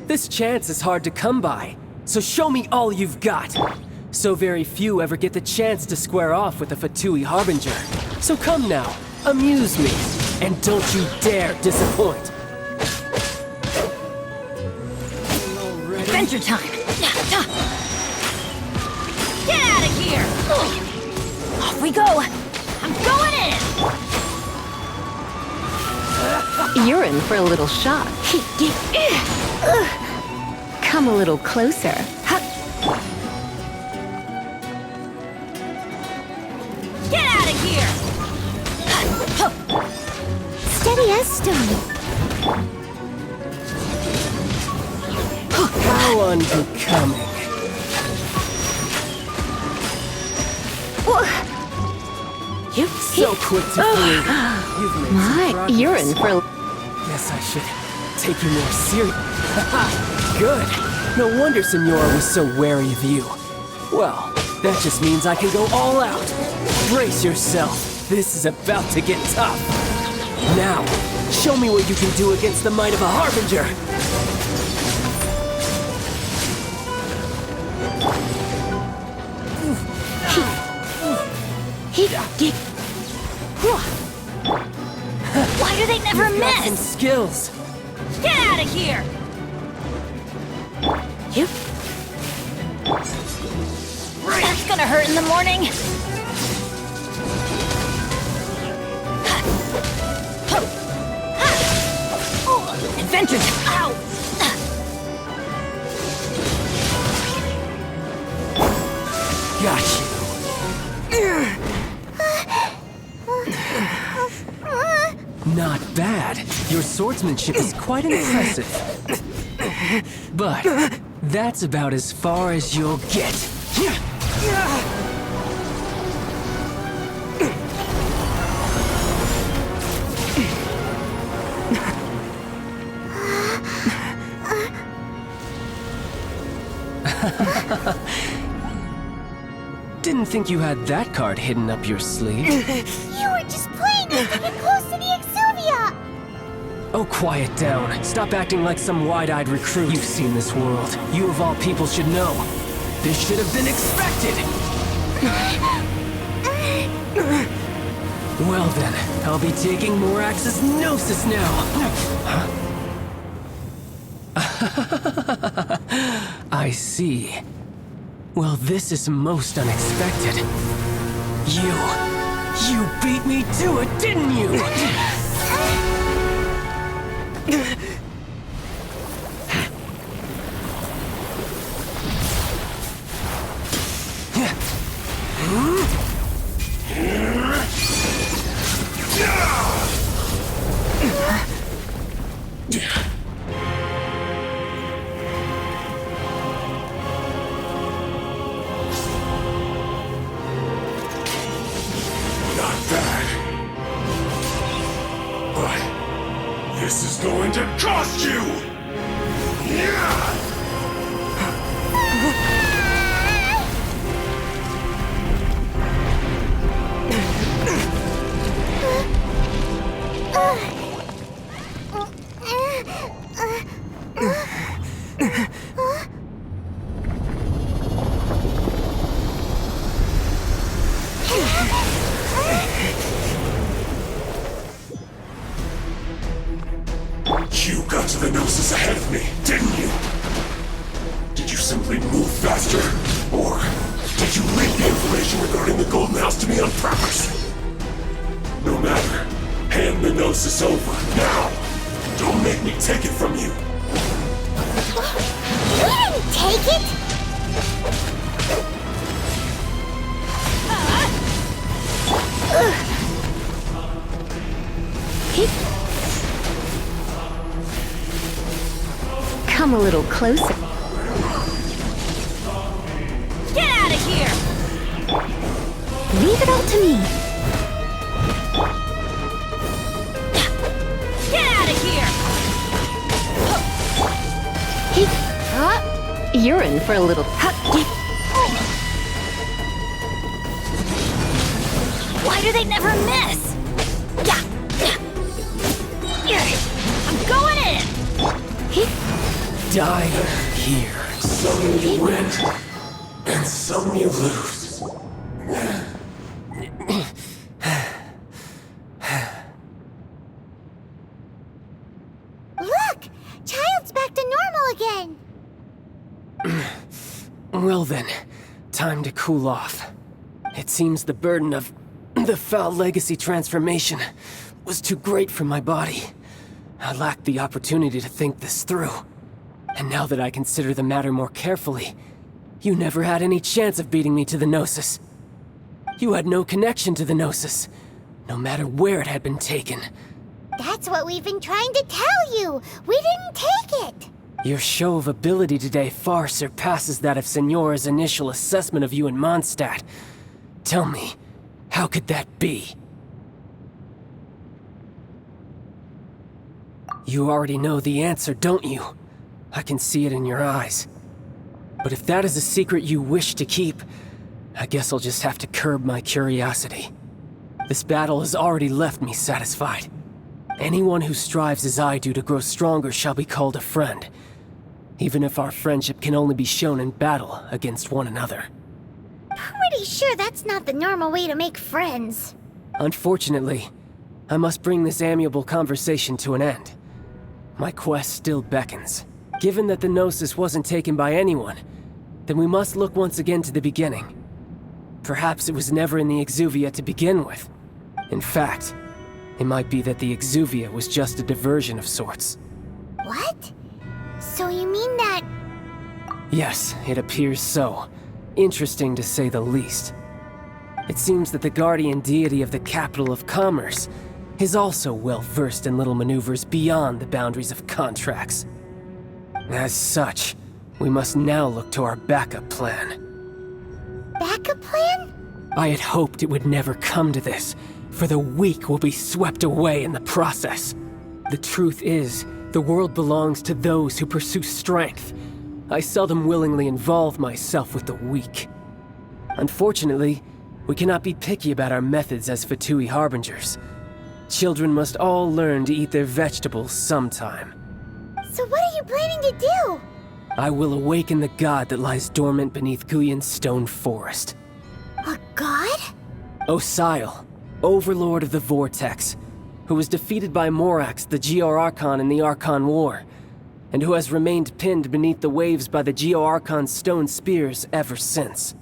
This chance is hard to come by, so show me all you've got. So very few ever get the chance to square off with a Fatui Harbinger. So come now, amuse me, and don't you dare disappoint. Adventure time! Get out of here! Off we go! I'm going in! You're in for a little shock. Come a little closer. Get out of here! Steady as stone. How unbecoming. So quick to believe. You've made some progress. You're in for... Guess I should take you more serious. Good. No wonder Senora was so wary of you. Well, that just means I can go all out. Brace yourself. This is about to get tough. Now, show me what you can do against the might of a Harbinger. Why do they never You've got some miss? skills. Get out of here! That's gonna hurt in the morning. Adventure! Ow! Got you. Not bad. Your swordsmanship is quite impressive. But that's about as far as you'll get. Didn't think you had that card hidden up your sleeve. You were just playing us to get close to the Exuvia! Oh, quiet down. Stop acting like some wide-eyed recruit. You've seen this world. You of all people should know. This should have been expected! Well then, I'll be taking Morax's Gnosis now! I see. Well, this is most unexpected. You beat me to it, didn't you? This is going to cost you! You got to the Gnosis ahead of me, didn't you? Did you simply move faster? Or did you leak the information regarding the Golden House to me on purpose? No matter. Hand the Gnosis over, now! Don't make me take it from you! We didn't take it! Come a little closer. Get out of here! Leave it all to me. Get out of here! You're in for a little... Why do they never miss? I'm going in! die here. Some you win, and some you lose. Look! Child's back to normal again! Well then, time to cool off. It seems the burden of the foul legacy transformation was too great for my body. I lacked the opportunity to think this through. And now that I consider the matter more carefully, you never had any chance of beating me to the Gnosis. You had no connection to the Gnosis, no matter where it had been taken. That's what we've been trying to tell you! We didn't take it! Your show of ability today far surpasses that of Signora's initial assessment of you in Mondstadt. Tell me, how could that be? You already know the answer, don't you? I can see it in your eyes. But if that is a secret you wish to keep, I guess I'll just have to curb my curiosity. This battle has already left me satisfied. Anyone who strives as I do to grow stronger shall be called a friend, even if our friendship can only be shown in battle against one another. Pretty sure that's not the normal way to make friends. Unfortunately, I must bring this amiable conversation to an end. My quest still beckons. Given that the Gnosis wasn't taken by anyone, then we must look once again to the beginning. Perhaps it was never in the Exuvia to begin with. In fact, it might be that the Exuvia was just a diversion of sorts. What? So you mean that... Yes, it appears so. Interesting to say the least. It seems that the guardian deity of the capital of commerce is also well versed in little maneuvers beyond the boundaries of contracts. As such, we must now look to our backup plan. backup plan? I had hoped it would never come to this, for the weak will be swept away in the process. The truth is, the world belongs to those who pursue strength. I seldom willingly involve myself with the weak. Unfortunately, we cannot be picky about our methods as Fatui Harbingers. Children must all learn to eat their vegetables sometime. So what are you planning to do? I will awaken the god that lies dormant beneath Guyon's stone forest. A god? Osial, overlord of the Vortex, who was defeated by Morax, the Geo-Archon in the Archon War, and who has remained pinned beneath the waves by the Geo-Archon's stone spears ever since.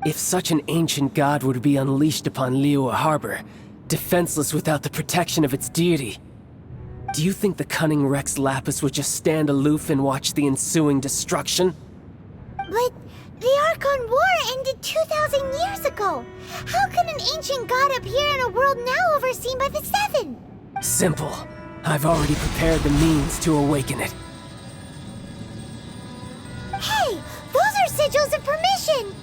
If such an ancient god were to be unleashed upon Liyue Harbor, defenseless without the protection of its deity, do you think the cunning Rex Lapis would just stand aloof and watch the ensuing destruction? But the Archon War ended 2,000 years ago. How can an ancient god appear in a world now overseen by the Seven? Simple. I've already prepared the means to awaken it. Hey, those are sigils of permission!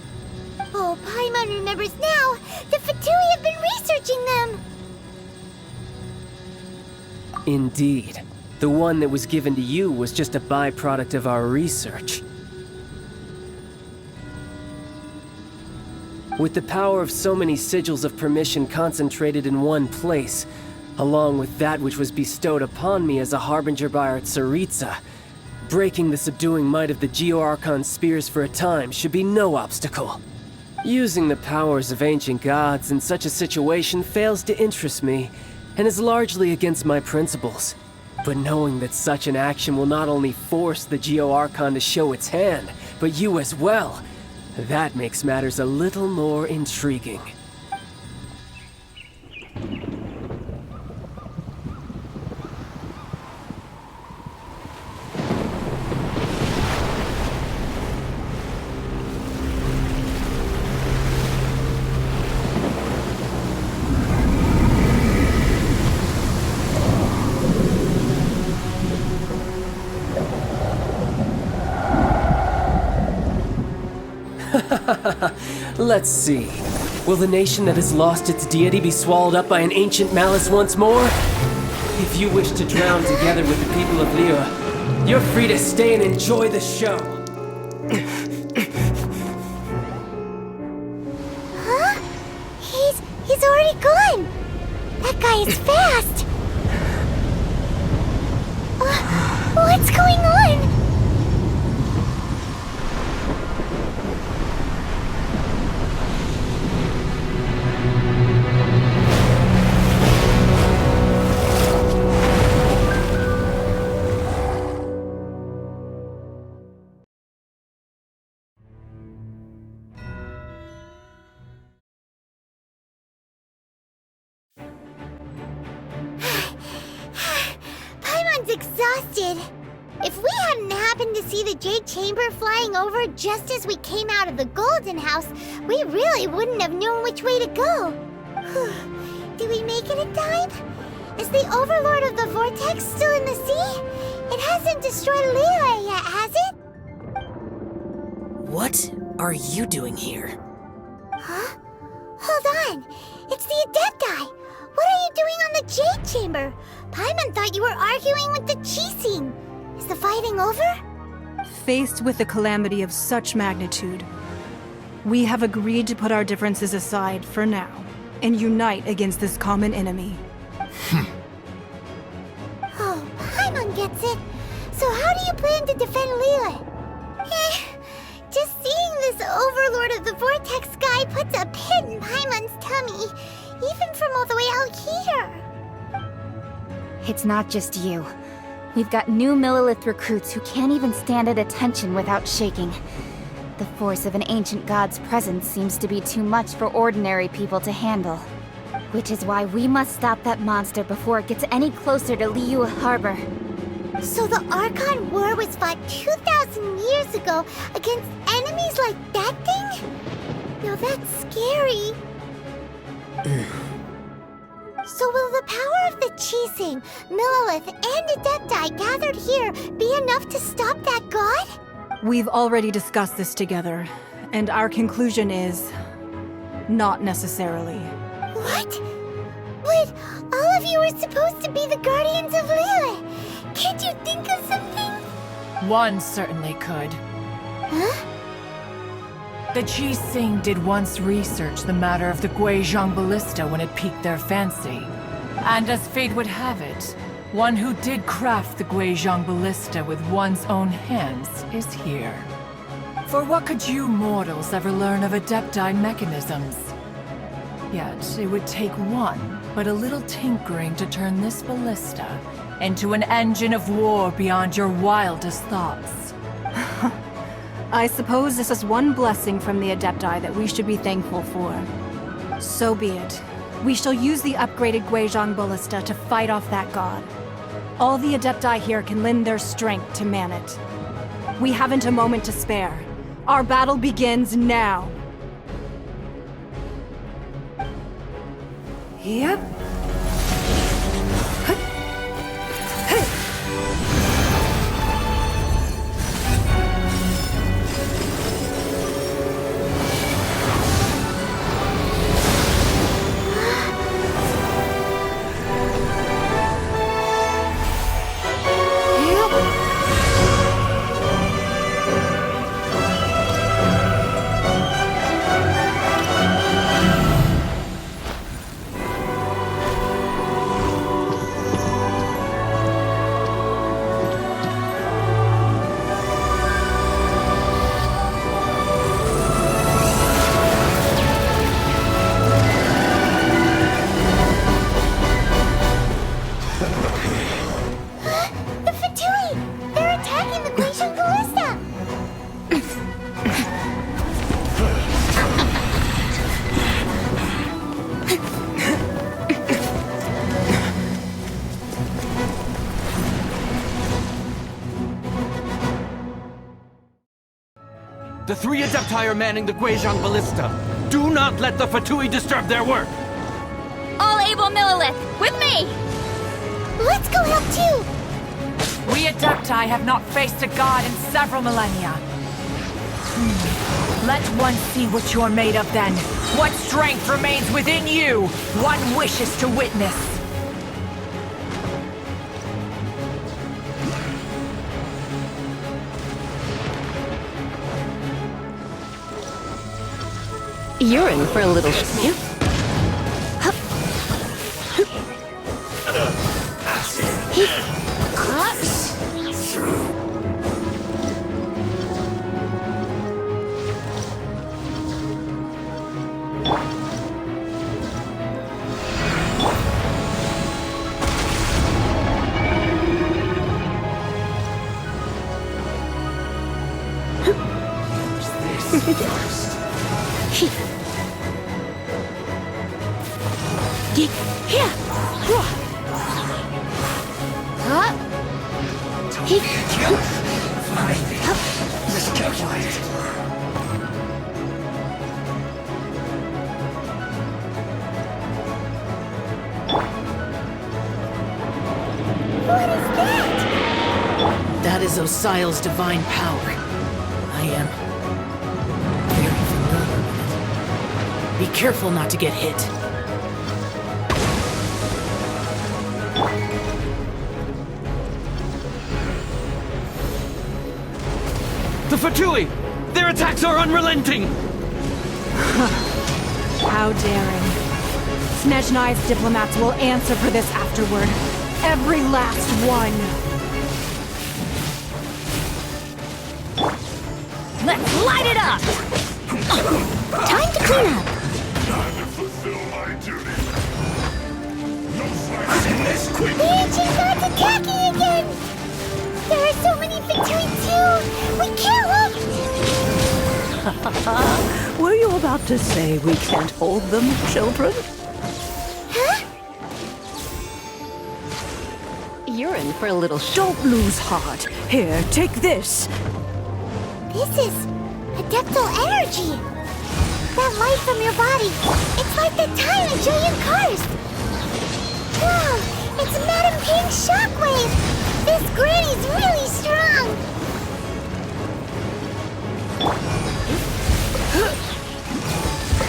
Oh, Paimon remembers now. The Fatui have been researching them. Indeed. The one that was given to you was just a byproduct of our research. With the power of so many sigils of permission concentrated in one place, along with that which was bestowed upon me as a harbinger by our Tsaritsa, breaking the subduing might of the Geo-Archon spears for a time should be no obstacle. Using the powers of ancient gods in such a situation fails to interest me, and is largely against my principles. But knowing that such an action will not only force the Geo-Archon to show its hand, but you as well, that makes matters a little more intriguing. Let's see. Will the nation that has lost its deity be swallowed up by an ancient malice once more? If you wish to drown together with the people of Liyue, you're free to stay and enjoy the show. Huh? He's already gone. That guy is fast. What's going on? Paimon's exhausted. If we hadn't happened to see the Jade Chamber flying over just as we came out of the Golden House, we really wouldn't have known which way to go. Did we make it in time? Is the Overlord of the Vortex still in the sea? It hasn't destroyed Liyue yet, has it? What are you doing here? Huh? Hold on. It's the Adepti. What are you doing on the Jade Chamber? Paimon thought you were arguing with the Qixing. Is the fighting over? Faced with a calamity of such magnitude, we have agreed to put our differences aside for now and unite against this common enemy. Oh, Paimon gets it. So how do you plan to defend Liyue? Just seeing this Overlord of the Vortex guy puts a pit in Paimon's tummy, even from all the way out here. It's not just you. We've got new Millilith recruits who can't even stand at attention without shaking. The force of an ancient god's presence seems to be too much for ordinary people to handle. Which is why we must stop that monster before it gets any closer to Liyue Harbor. So the Archon War was fought 2,000 years ago against enemies like that thing? Now that's scary. So will the power of the Qixing, Millilith, and Adepti gathered here be enough to stop that god? We've already discussed this together, and our conclusion is not necessarily. What? But all of you are supposed to be the guardians of Liyue. Can't you think of something? One certainly could. Huh? The Qixing did once research the matter of the Guizhong Ballista when it piqued their fancy. And as fate would have it, one who did craft the Guizhong Ballista with one's own hands is here. For what could you mortals ever learn of Adepti mechanisms? Yet, it would take one, but a little tinkering to turn this ballista into an engine of war beyond your wildest thoughts. I suppose this is one blessing from the Adepti that we should be thankful for. So be it. We shall use the upgraded Guizhong Ballista to fight off that god. All the Adepti here can lend their strength to man it. We haven't a moment to spare. Our battle begins now. Yep. The three Adepti are manning the Guizhong Ballista. Do not let the Fatui disturb their work! All able Millilith, with me! Let's go help too! We Adepti have not faced a god in several millennia. Let one see what you're made of then. What strength remains within you, one wishes to witness. You're in for a little... What is that? That is Osial's divine power. I am very familiar with it. Be careful not to get hit. The Fatui! Their attacks are unrelenting! How daring. Snezhnai's diplomats will answer for this afterward. Every last one. Let's light it up! Time to clean up. Time to fulfill my duty. No slicing this quick! The ancient god's attacking again! There are so many Fatui too! We can't let... Were you about to say we can't hold them, children? Huh? You're in for a little Don't lose heart. Here, take this. This is adeptal energy! That light from your body, it's like the time of Julian Karst! Wow, it's Madame Ping's shockwave! This granny's really strong!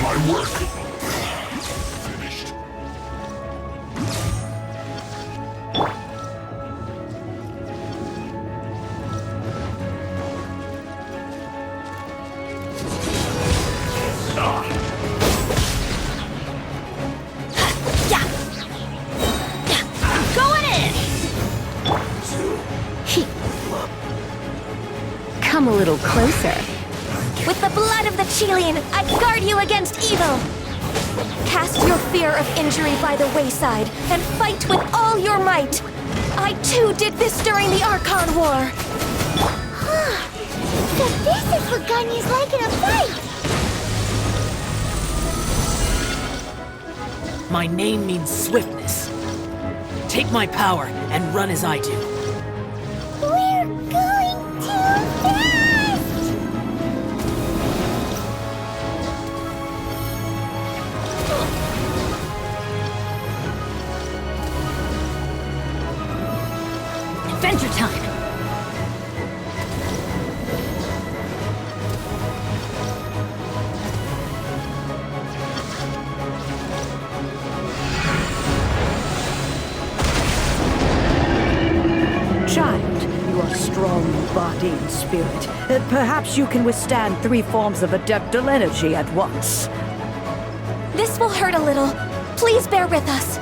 My work finished. going in! Come a little closer. With the blood of the Chilian, I guard you against evil! Cast your fear of injury by the wayside, and fight with all your might! I too did this during the Archon War! So this is what Ganya's like in a fight! My name means swiftness. Take my power and run as I do. We're going too fast! Adventure time! Child, you are strong in body and spirit. Perhaps you can withstand 3 forms of adeptal energy at once. This will hurt a little. Please bear with us.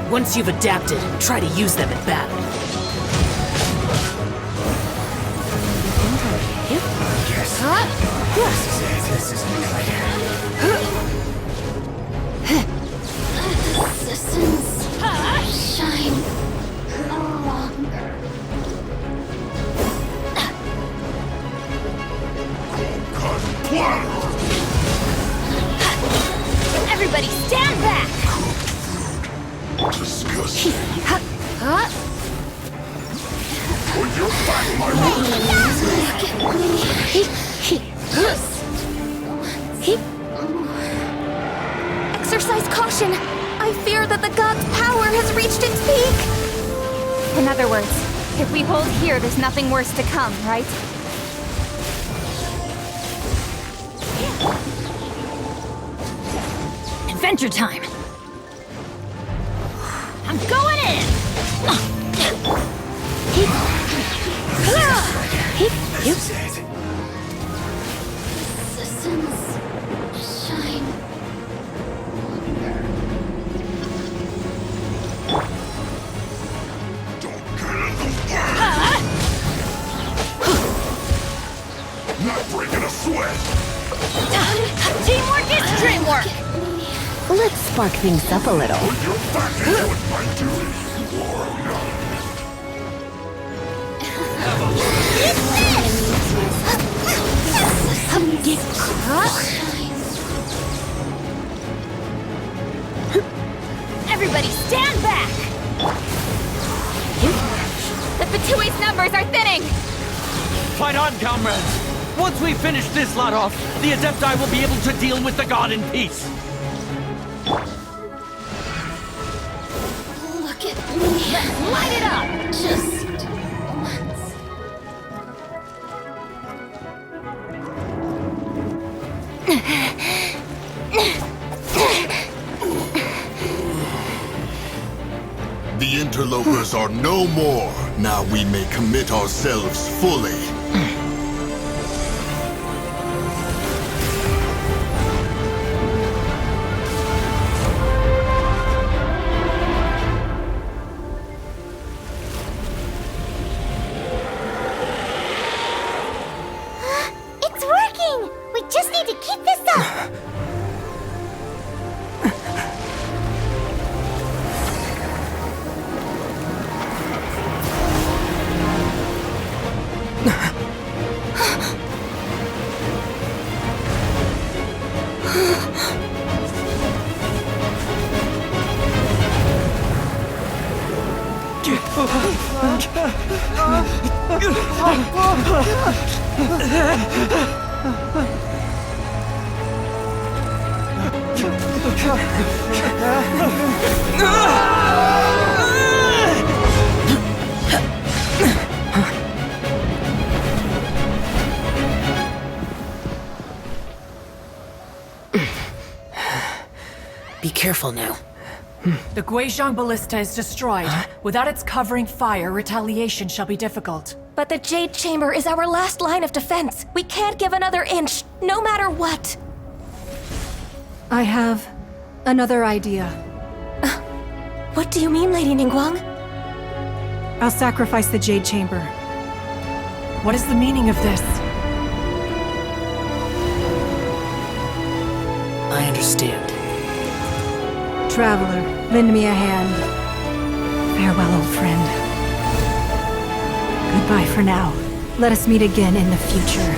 Once you've adapted, try to use them in battle. Shine no longer. Everybody stand back! Disgusting. Put your back, my Exercise caution! I fear that the god's power has reached its peak! In other words, if we hold here, there's nothing worse to come, right? Adventure time! I'm going in! Shine. Not breaking a sweat. Teamwork is dreamwork! Let's spark things up a little. Put your back into it, my duty. Or not. Everybody stand back! The Fatui's numbers are thinning! Fight on, comrades! Once we finish this lot off, the Adepti will be able to deal with the god in peace. Look at me. Let's light it up! Just once. The interlopers are no more. Now we may commit ourselves fully. It's working! We just need to keep this up! Be careful now. The Guizhong Ballista is destroyed. Without its covering fire, retaliation shall be difficult. But the Jade Chamber is our last line of defense. We can't give another inch, no matter what. I have another idea. What do you mean, Lady Ningguang? I'll sacrifice the Jade Chamber. What is the meaning of this? I understand. Traveler, lend me a hand. Farewell, old friend. Goodbye for now. Let us meet again in the future.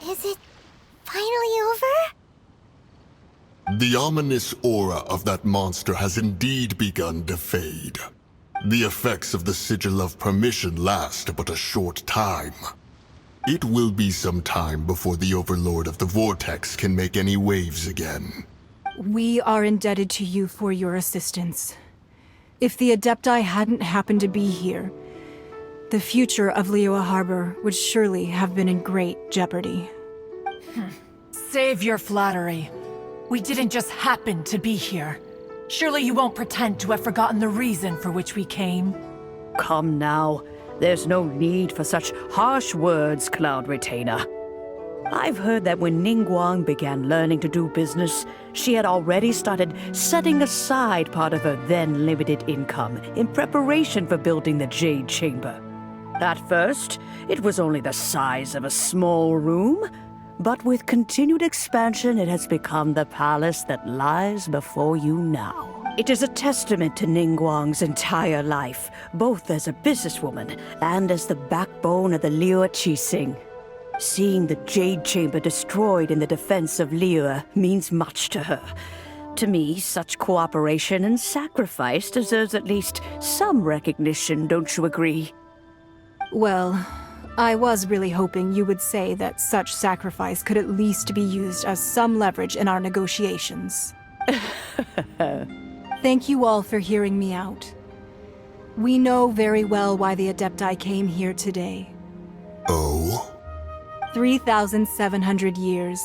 Is it finally over? The ominous aura of that monster has indeed begun to fade. The effects of the Sigil of Permission last but a short time. It will be some time before the Overlord of the Vortex can make any waves again. We are indebted to you for your assistance. If the Adepti hadn't happened to be here, the future of Liyue Harbor would surely have been in great jeopardy. Save your flattery. We didn't just happen to be here. Surely you won't pretend to have forgotten the reason for which we came. Come now. There's no need for such harsh words, Cloud Retainer. I've heard that when Ningguang began learning to do business, she had already started setting aside part of her then limited income in preparation for building the Jade Chamber. At first, it was only the size of a small room, but with continued expansion, it has become the palace that lies before you now. It is a testament to Ningguang's entire life, both as a businesswoman and as the backbone of the Liyue Qixing. Seeing the Jade Chamber destroyed in the defense of Liyue means much to her. To me, such cooperation and sacrifice deserves at least some recognition, don't you agree? Well, I was really hoping you would say that such sacrifice could at least be used as some leverage in our negotiations. Thank you all for hearing me out. We know very well why the Adepti came here today. Oh? 3,700 years.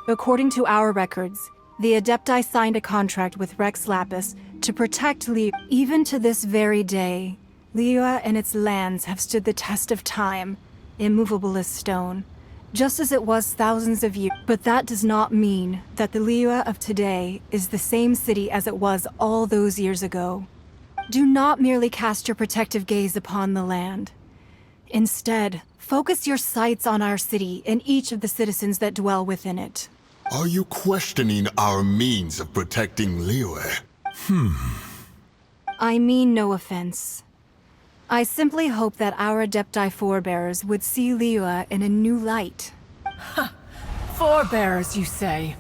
According to our records, the Adepti signed a contract with Rex Lapis to protect Liyue. Even to this very day, Liyue and its lands have stood the test of time, immovable as stone, just as it was thousands of years. But that does not mean that the Liyue of today is the same city as it was all those years ago. Do not merely cast your protective gaze upon the land. Instead, focus your sights on our city and each of the citizens that dwell within it. Are you questioning our means of protecting Liyue? I mean no offense. I simply hope that our Adepti forebears would see Liyue in a new light. Forebearers, you say?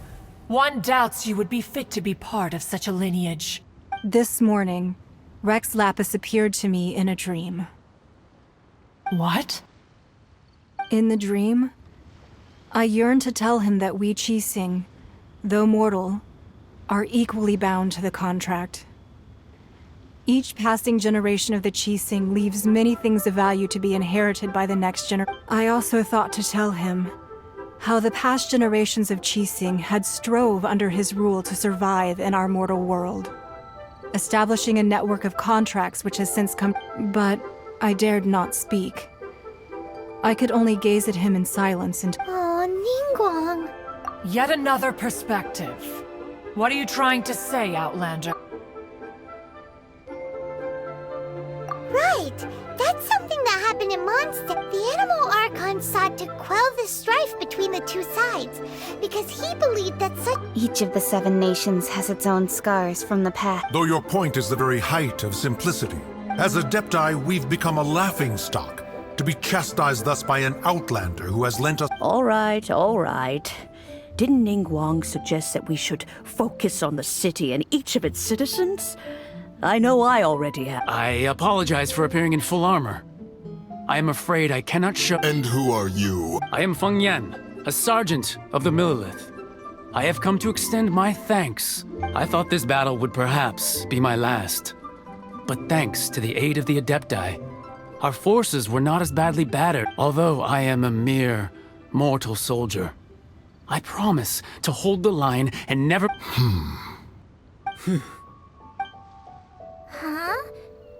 One doubts you would be fit to be part of such a lineage. This morning, Rex Lapis appeared to me in a dream. What? In the dream, I yearned to tell him that we Qixing, though mortal, are equally bound to the contract. Each passing generation of the Qixing leaves many things of value to be inherited by the next generation. I also thought to tell him how the past generations of Qixing had strove under his rule to survive in our mortal world, establishing a network of contracts which has since come. But I dared not speak. I could only gaze at him in silence and— Oh, Ningguang. Yet another perspective. What are you trying to say, Outlander? Right! That's something that happened in Mondstadt. The Animal Archon sought to quell the strife between the two sides, because he believed that such— Each of the 7 nations has its own scars from the past. Though your point is the very height of simplicity. As Adepti, we've become a laughingstock, to be chastised thus by an outlander who has lent us— All right, all right. Didn't Ningguang suggest that we should focus on the city and each of its citizens? I know I already have. I apologize for appearing in full armor. I am afraid I cannot show— And who are you? I am Feng Yan, a sergeant of the Millelith. I have come to extend my thanks. I thought this battle would perhaps be my last. But thanks to the aid of the Adepti, our forces were not as badly battered, although I am a mere mortal soldier. I promise to hold the line and never— Huh?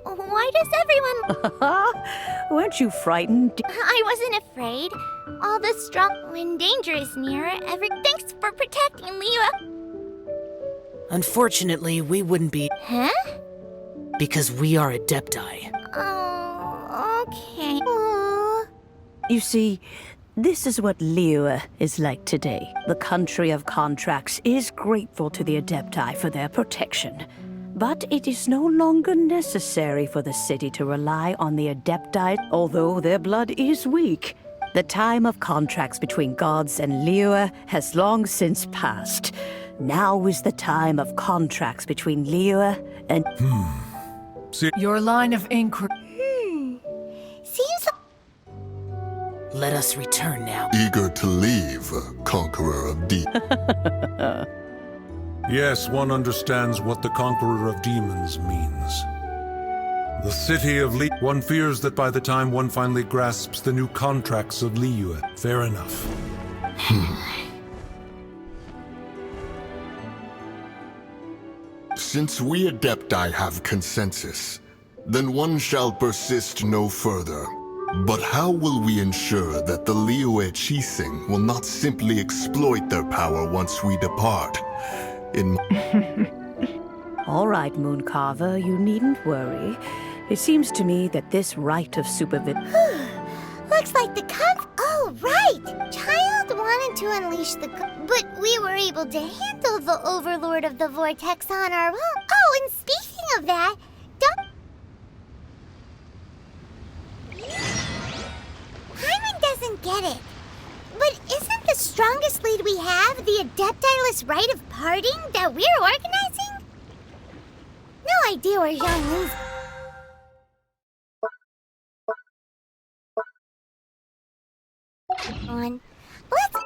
Why does everyone— Weren't you frightened? I wasn't afraid. All the strong— When danger is near, Thanks for protecting Liyue. Unfortunately, we wouldn't be, Huh? because we are Adepti. Oh, okay. Aw. You see, this is what Liyue is like today. The country of contracts is grateful to the Adepti for their protection. But it is no longer necessary for the city to rely on the Adepti, although their blood is weak. The time of contracts between gods and Liyue has long since passed. Now is the time of contracts between Liyue and— Your line of inquiry. Seems Let us return now. Eager to leave, Conqueror of Deep. Yes, one understands what the Conqueror of Demons means. The city of Liyue. One fears that by the time one finally grasps the new contracts of Liyue. Fair enough. Since we Adepti have consensus, then one shall persist no further. But how will we ensure that the Liyue Qixing will not simply exploit their power once we depart? All right, Mooncarver, you needn't worry. It seems to me that this right of supervision— Looks like the Oh, right! Child wanted to unleash the but we were able to handle the Overlord of the Vortex on our own. Oh, and speaking of that, Paimon doesn't get it. But isn't the strongest lead we have the Adeptiless rite of parting that we're organizing? No idea where Zhang Li's— on. Let's—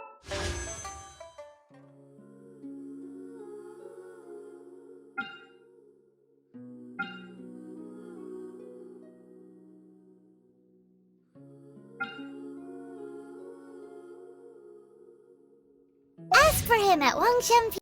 As for him at Wangshen